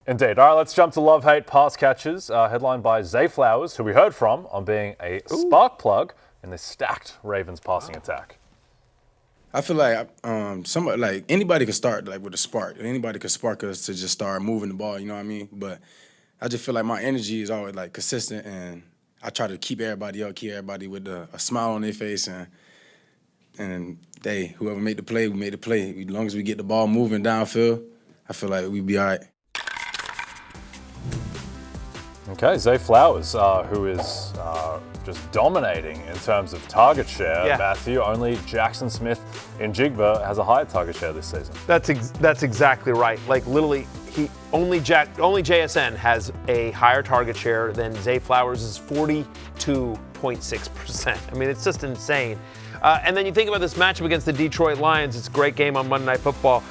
Indeed. All right, let's jump to love-hate pass catches, headlined by Zay Flowers, who we heard from on being a spark plug in this stacked Ravens passing attack. I feel like somebody, like anybody could start like with a spark. Anybody could spark us to just start moving the ball, you know what I mean? But I just feel like my energy is always like consistent, and I try to keep everybody up, keep everybody with a smile on their face, and whoever made the play, we made the play. As long as we get the ball moving downfield, I feel like we'd be all right. Okay, Zay Flowers, who is just dominating in terms of target share. Yeah. Matthew, only Jackson Smith in Jigba has a higher target share this season. That's exactly right. Like literally, only JSN has a higher target share than Zay Flowers' 42.6%. I mean, it's just insane. And then you think about this matchup against the Detroit Lions. It's a great game on Monday Night Football.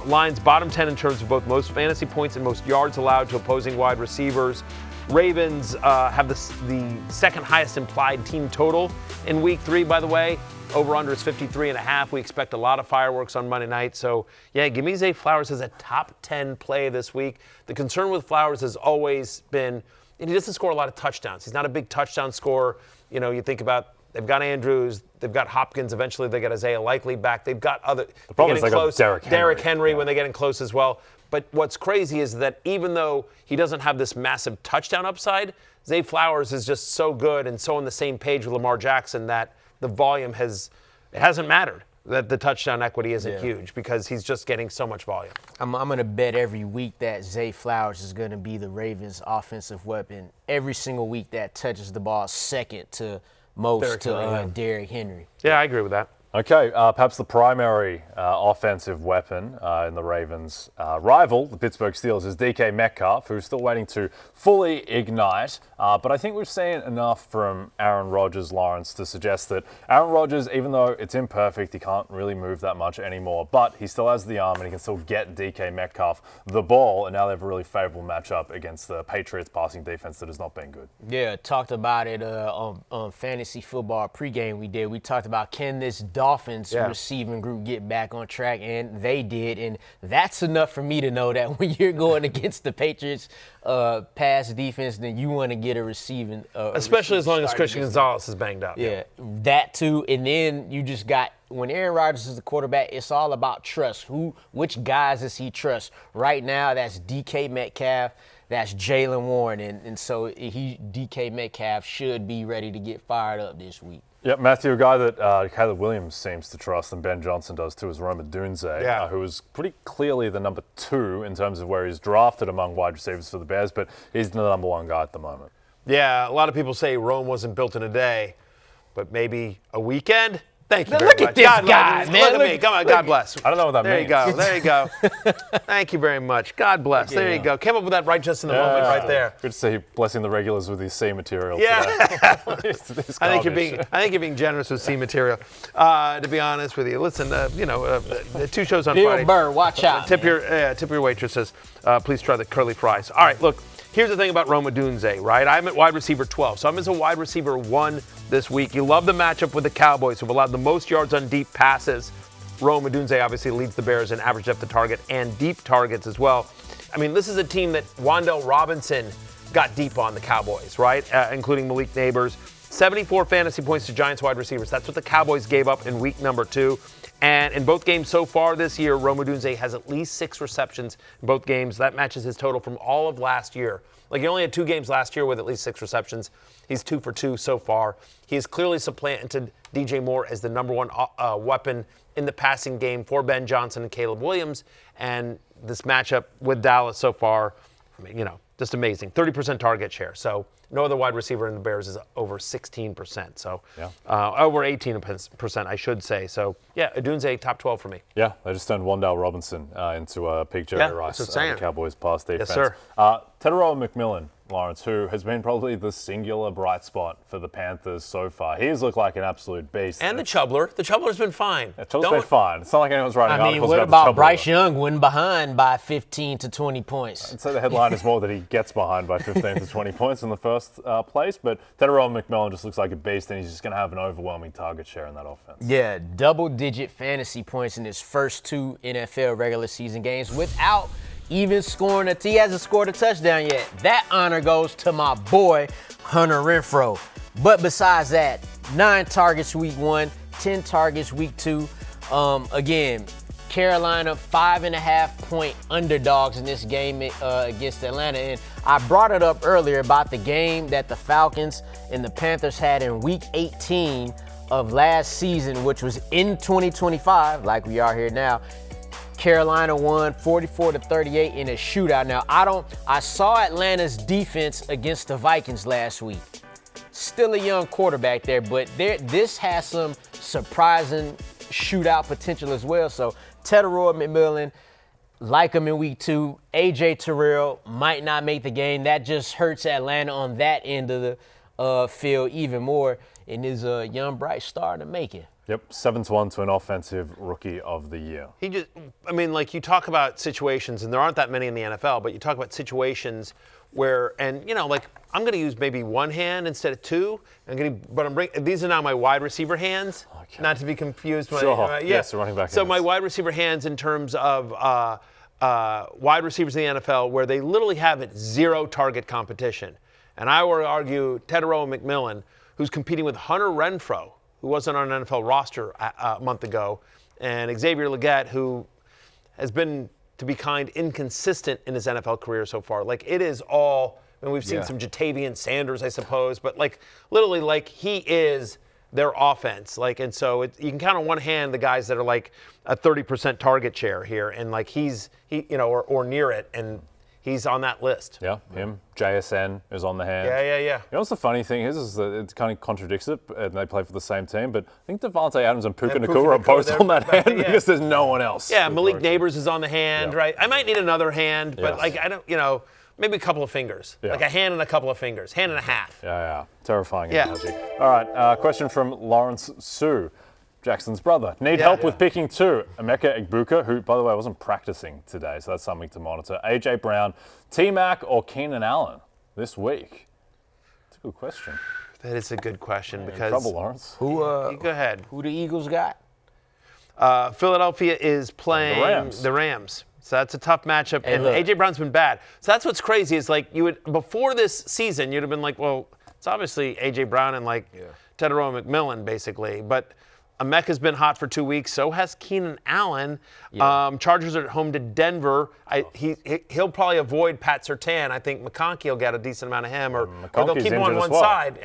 Lions bottom 10 in terms of both most fantasy points and most yards allowed to opposing wide receivers. Ravens have the second highest implied team total in week 3, by the way. Over-under is 53.5. We expect a lot of fireworks on Monday night. So, yeah, give me Zay Flowers as a top 10 play this week. The concern with Flowers has always been, and he doesn't score a lot of touchdowns. He's not a big touchdown scorer. You know, you think about, they've got Andrews, they've got Hopkins, eventually they got Isaiah Likely back. They've got other. The problem is they got Derrick Henry when they get in close as well. But what's crazy is that even though he doesn't have this massive touchdown upside, Zay Flowers is just so good and so on the same page with Lamar Jackson that the volume hasn't mattered. That the touchdown equity isn't huge because he's just getting so much volume. I'm going to bet every week that Zay Flowers is going to be the Ravens' offensive weapon every single week that touches the ball second to most Derrick Henry. Yeah, I agree with that. Okay, perhaps the primary offensive weapon in the Ravens' rival, the Pittsburgh Steelers, is DK Metcalf, who's still waiting to fully ignite. But I think we've seen enough from Aaron Rodgers, Lawrence, to suggest that Aaron Rodgers, even though it's imperfect, he can't really move that much anymore. But he still has the arm and he can still get DK Metcalf the ball. And now they have a really favorable matchup against the Patriots passing defense that has not been good. Yeah, talked about it on Fantasy Football pregame we did. We talked about, can this Dolphins receiving group get back on track, and they did, and that's enough for me to know that when you're going against the Patriots pass defense, then you want to get a receiving especially as long as Christian Gonzalez is banged up. Yeah, that too, and then you just got, when Aaron Rodgers is the quarterback, it's all about trust. Which guys does he trust? Right now, that's DK Metcalf, that's Jaylen Warren, and so DK Metcalf should be ready to get fired up this week. Yep, Matthew, a guy that Caleb Williams seems to trust, and Ben Johnson does too, is Rome Odunze, who is pretty clearly the number 2 in terms of where he's drafted among wide receivers for the Bears, but he's the number 1 guy at the moment. Yeah, a lot of people say Rome wasn't built in a day, but maybe a weekend? Thank you very much. Look at this guy, man. Look at me. Come on, God bless. I don't know what that means. There you go. Thank you very much. God bless. There you go. Came up with that right just in the moment right there. Good to see you blessing the regulars with his C material. Yeah. I think you're being generous with C material. To be honest with you, listen. The 2 shows on Bill Friday. Burr, watch out. Tip your waitresses. Please try the curly fries. All right, look. Here's the thing about Rome Odunze, right? I'm at wide receiver 12, so I'm as a wide receiver 1 this week. You love the matchup with the Cowboys, who've allowed the most yards on deep passes. Rome Odunze obviously leads the Bears in average depth of target and deep targets as well. I mean, this is a team that Wan'Dale Robinson got deep on, the Cowboys, right? Including Malik Neighbors. 74 fantasy points to Giants wide receivers. That's what the Cowboys gave up in week number 2. And in both games so far this year, Rome Odunze has at least 6 receptions in both games. That matches his total from all of last year. Like, he only had 2 games last year with at least 6 receptions. He's 2 for 2 so far. He has clearly supplanted DJ Moore as the number 1 weapon in the passing game for Ben Johnson and Caleb Williams. And this matchup with Dallas so far, I mean, just amazing. 30% target share. So no other wide receiver in the Bears is over 16%. So over 18%, I should say. So, yeah, Odunze, top 12 for me. Yeah, they just turned Wan'Dale Robinson into Big Jerry Rice, the Cowboys pass defense. Yes, sir. Tirico McMillan, Lawrence, who has been probably the singular bright spot for the Panthers so far. He has looked like an absolute beast. And the Chubbler. The Chubbler's been fine. Yeah, Chubbler's been fine. It's not like anyone's writing articles what about about Bryce Young winning behind by 15 to 20 points? I'd say the headline is more that he gets behind by 15 to 20 points in the first place, but Tirico McMillan just looks like a beast, and he's just going to have an overwhelming target share in that offense. Yeah, double-digit fantasy points in his first 2 NFL regular season games without even scoring he hasn't scored a touchdown yet. That honor goes to my boy, Hunter Renfrow. But besides that, 9 targets week 1, 10 targets week 2. Again, Carolina 5.5-point underdogs in this game against Atlanta. And I brought it up earlier about the game that the Falcons and the Panthers had in week 18 of last season, which was in 2025, like we are here now. Carolina won 44-38 in a shootout. Now, I saw Atlanta's defense against the Vikings last week. Still a young quarterback there, but this has some surprising shootout potential as well. So Tirico McMillan, like him in week 2. AJ Terrell might not make the game. That just hurts Atlanta on that end of the field even more. And his young bright star to make it. Yep, 7-1 to an offensive rookie of the year. You talk about situations, and there aren't that many in the NFL, but you talk about situations where, I'm going to use maybe one hand instead of two. These are now my wide receiver hands, not to be confused. Sure. Yes, running back. So my wide receiver hands in terms of wide receivers in the NFL, where they literally have 0 target competition, and I would argue Tirico McMillan, who's competing with Hunter Renfrow, who wasn't on an NFL roster a month ago, and Xavier Legette, who has been, to be kind, inconsistent in his NFL career so far. It is all, and we've seen some Jatavian Sanders, I suppose, but literally, he is their offense. And so you can count on one hand the guys that are a 30% target share here, and he's or near it, and he's on that list. Yeah, him. JSN is on the hand. Yeah. You know what's the funny thing is that it kind of contradicts it, and they play for the same team, but I think Devontae Adams and Puka Nacua are both on that hand because there's no one else. Yeah, Malik Neighbors is on the hand, right? I might need another hand, but I don't, maybe a couple of fingers. Yeah. A hand and a couple of fingers. Hand and a half. Yeah. Terrifying analogy. All right, question from Lawrence Sue. Jackson's brother. Need help with picking 2. Emeka Egbuka, who, by the way, wasn't practicing today, so that's something to monitor. A.J. Brown, T-Mac, or Keenan Allen this week? That's a good question. That is a good question because... In trouble, Lawrence. You go ahead. Who the Eagles got? Philadelphia is playing the Rams. So that's a tough matchup, and A.J. Brown's been bad. So that's what's crazy is before this season, you'd have been well, it's obviously A.J. Brown and Tirico McMillan, basically, but... Emeka's been hot for 2 weeks. So has Keenan Allen. Yeah. Chargers are at home to Denver. He'll probably avoid Pat Surtain. I think McConkey will get a decent amount of him, or they'll keep him on one side.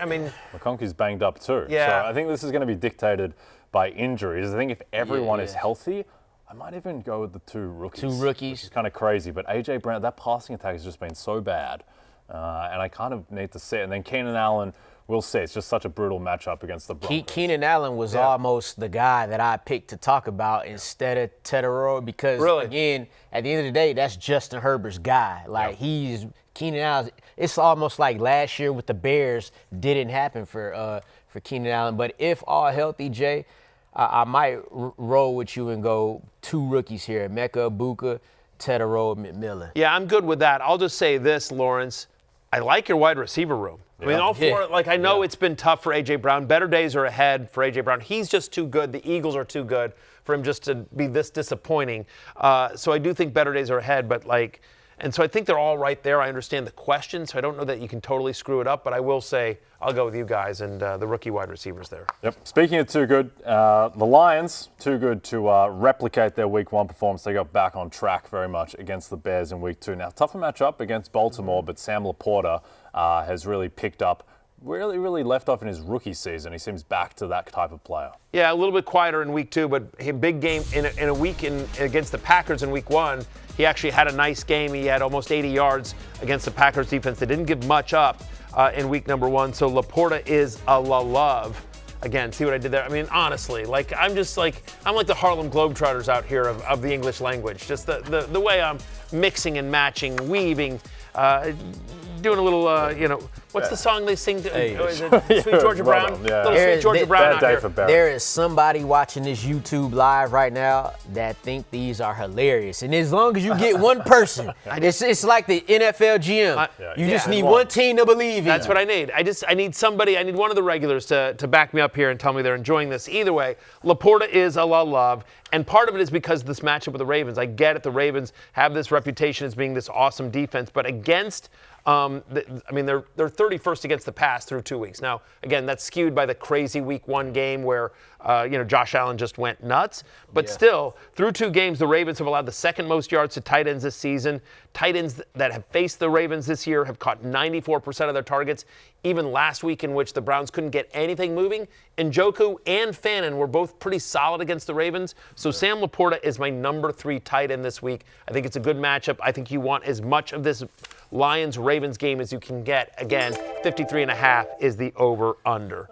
McConkey's banged up too. Yeah. So I think this is going to be dictated by injuries. I think if everyone is healthy, I might even go with the 2 rookies. Which is kind of crazy. But A.J. Brown, that passing attack has just been so bad. And I kind of need to see it. And then Keenan Allen, we'll see. It's just such a brutal matchup against the Broncos. Keenan Allen was almost the guy that I picked to talk about instead of Tirico because, again, at the end of the day, that's Justin Herbert's guy. Keenan Allen. It's almost like last year with the Bears didn't happen for Keenan Allen. But if all healthy, Jay, I might roll with you and go 2 rookies here, Emeka Egbuka, Tirico McMillan. Yeah, I'm good with that. I'll just say this, Lawrence. I like your wide receiver room. All 4, I know it's been tough for A.J. Brown. Better days are ahead for A.J. Brown. He's just too good. The Eagles are too good for him just to be this disappointing. So I do think better days are ahead, but and so I think they're all right there. I understand the question, so I don't know that you can totally screw it up, but I will say I'll go with you guys and the rookie wide receivers there. Yep. Speaking of too good, the Lions, too good to replicate their Week 1 performance. They got back on track very much against the Bears in Week 2. Now, tougher matchup against Baltimore, but Sam Laporta has really picked up, really left off in his rookie season. He seems back to that type of player. Yeah, a little bit quieter in Week 2, but a big game in a week against the Packers in Week 1. He actually had a nice game. He had almost 80 yards against the Packers defense. They didn't give much up in week number 1. So Laporta is a love. Again, see what I did there? Honestly, I'm like the Harlem Globetrotters out here of the English language. Just the way I'm mixing and matching, weaving, doing a little, what's the song they sing? Hey. Sweet Georgia Brown? Yeah. Little Sweet Georgia Brown out here. There is somebody watching this YouTube live right now that think these are hilarious. And as long as you get one person, it's like the NFL GM. You just need one team to believe in. That's what I need. I need somebody, I need one of the regulars to back me up here and tell me they're enjoying this. Either way, Laporta is a la love. And part of it is because of this matchup with the Ravens. I get it. The Ravens have this reputation as being this awesome defense, but against, they're 31st against the pass through 2 weeks. Now, again, that's skewed by the crazy Week 1 game where, Josh Allen just went nuts. But still, through 2 games, the Ravens have allowed the second most yards to tight ends this season. Tight ends that have faced the Ravens this year have caught 94% of their targets. Even last week, in which the Browns couldn't get anything moving, Njoku and Fannin were both pretty solid against the Ravens. So Sam Laporta is my number 3 tight end this week. I think it's a good matchup. I think you want as much of this Lions-Ravens game as you can get. Again, 53.5 is the over-under.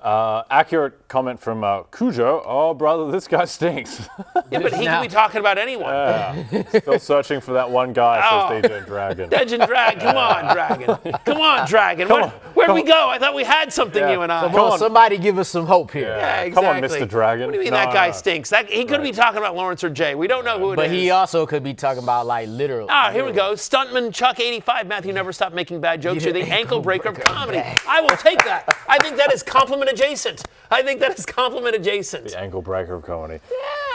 Accurate comment from Cujo. Oh, brother, this guy stinks. Yeah, but he can be talking about anyone. Yeah. Still searching for that one guy, says DJ Dragon. DJ Dragon, come on, Dragon. Come on, Dragon. Where'd we go? I thought we had something, you and I. Come on, somebody give us some hope here. Yeah, exactly. Come on, Mr. Dragon. What do you mean that guy stinks? He could be talking about Lawrence or Jay. We don't know who it is. But he also could be talking about, literal. Here we go. Stuntman Chuck 85. Matthew never stopped making bad jokes. You're the ankle breaker of comedy. I will take that. I think that is compliment adjacent. The ankle breaker of comedy.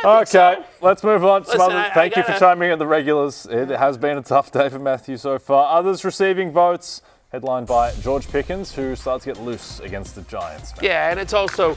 Yeah, okay, let's move on. Thank you for chiming in the regulars. It has been a tough day for Matthew so far. Others receiving votes, headlined by George Pickens, who starts to get loose against the Giants. Yeah, and it's also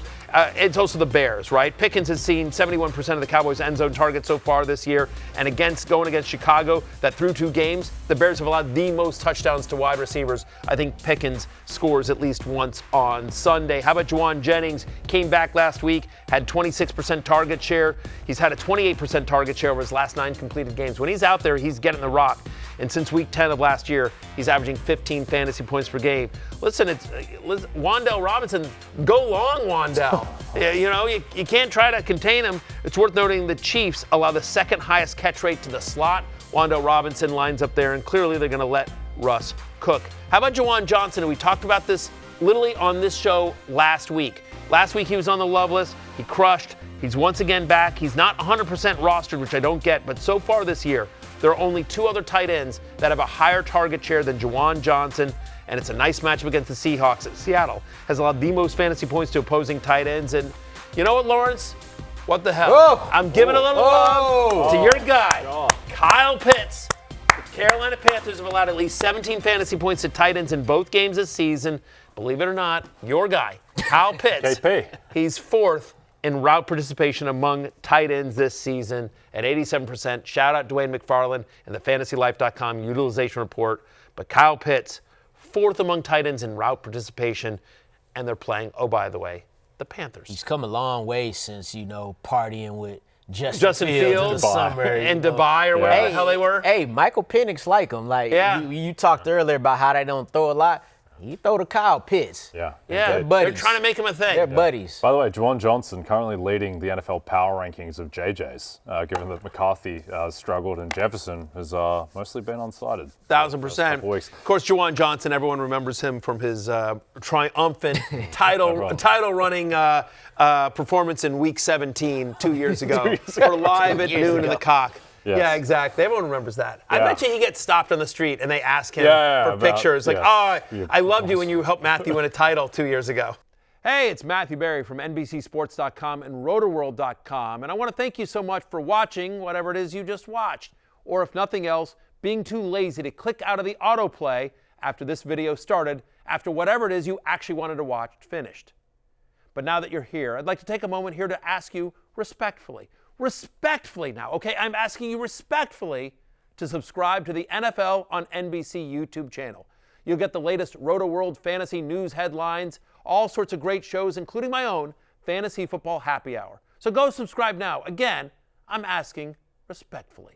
the Bears, right? Pickens has seen 71% of the Cowboys' end zone targets so far this year, and going against Chicago, that through 2 games, the Bears have allowed the most touchdowns to wide receivers. I think Pickens scores at least once on Sunday. How about Juwan Jennings? Came back last week, had 26% target share. He's had a 28% target share over his last 9 completed games. When he's out there, he's getting the rock. And since week 10 of last year, he's averaging 15 fantasy points per game. Listen, Wan'Dale Robinson, go long, Wan'Dale. You can't try to contain him. It's worth noting the Chiefs allow the second highest catch rate to the slot. Wan'Dale Robinson lines up there, and clearly they're going to let Russ cook. How about Juwan Johnson? And we talked about this literally on this show last week. Last week he was on the love list. He crushed. He's once again back. He's not 100% rostered, which I don't get, but so far this year, there are only 2 other tight ends that have a higher target share than Juwan Johnson, and it's a nice matchup against the Seahawks. Seattle has allowed the most fantasy points to opposing tight ends, and you know what, Lawrence? What the hell? I'm giving a little love to your guy, Kyle Pitts. The Carolina Panthers have allowed at least 17 fantasy points to tight ends in both games this season. Believe it or not, your guy, Kyle Pitts. KP. He's 4th in route participation among tight ends this season at 87%. Shout out Dwayne McFarland and the FantasyLife.com utilization report. But Kyle Pitts, 4th among tight ends in route participation, and they're playing, by the way, the Panthers. He's come a long way since, partying with Justin Fields in the summer. And Dubai or whatever the hell they were. Hey, Michael Penix like him. You talked earlier about how they don't throw a lot. He throw to Kyle Pitts. Yeah, they're trying to make him a thing. They're buddies. By the way, Juwan Johnson currently leading the NFL power rankings of JJ's, given that McCarthy struggled and Jefferson has mostly been unsighted. 1,000%. Of course, Juwan Johnson, everyone remembers him from his triumphant title running performance in Week 17 2 years ago. For live at noon in the Cock. Yes. Yeah, exactly. Everyone remembers that. I bet you he gets stopped on the street and they ask him for pictures. I loved you when you helped Matthew win a title 2 years ago. Hey, it's Matthew Berry from NBCSports.com and RotoWorld.com. And I want to thank you so much for watching whatever it is you just watched. Or if nothing else, being too lazy to click out of the autoplay after this video started, after whatever it is you actually wanted to watch finished. But now that you're here, I'd like to take a moment here to ask you respectfully now, okay? I'm asking you respectfully to subscribe to the NFL on NBC YouTube channel. You'll get the latest Roto World fantasy news headlines, all sorts of great shows, including my own Fantasy Football Happy Hour. So go subscribe now. Again, I'm asking respectfully.